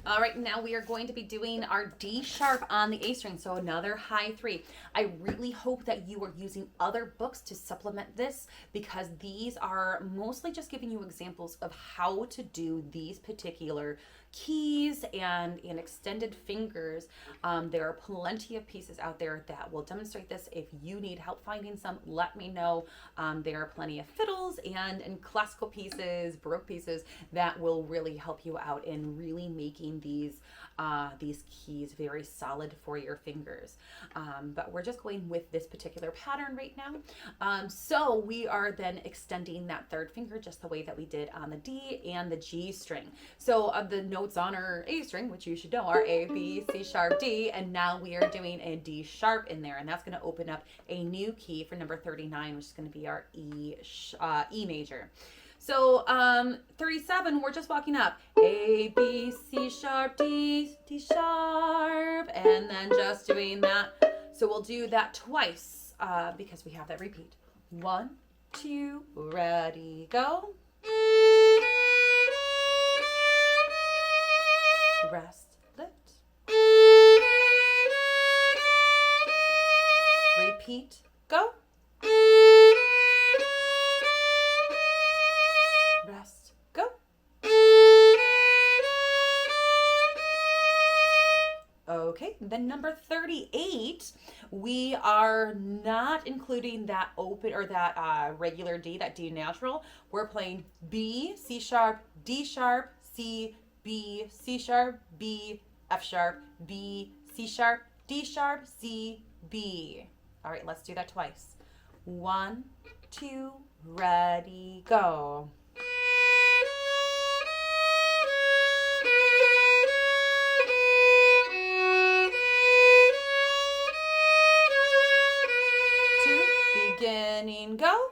All right, now we are going to be doing our D sharp on the A string, so another high 3. I really hope that you are using other books to supplement this because these are mostly just giving you examples of how to do these particular keys and extended fingers. There are plenty of pieces out there that will demonstrate this. If you need help finding some, let me know. There are plenty of fiddles and classical pieces, Baroque pieces that will really help you out in really making these keys very solid for your fingers. But we're just going with this particular pattern right now. So we are then extending that third finger just the way that we did on the D and the G string. So the notes on our A string, which you should know, are A, B, C sharp, D, and now we are doing a D sharp in there, and that's going to open up a new key for number 39, which is going to be our E major. So 37, we're just walking up. A, B, C sharp, D, D sharp, and then just doing that. So we'll do that twice because we have that repeat. 1, 2, ready, go. Rest, lift. Repeat, go. Rest, go. Okay, then number 38, we are not including that open or that regular D, that D natural. We're playing B, C sharp, D sharp, C, B, C sharp, B, F sharp, B, C sharp, D sharp, C, B. All right, let's do that twice. 1, 2, ready, go. Beginning, go.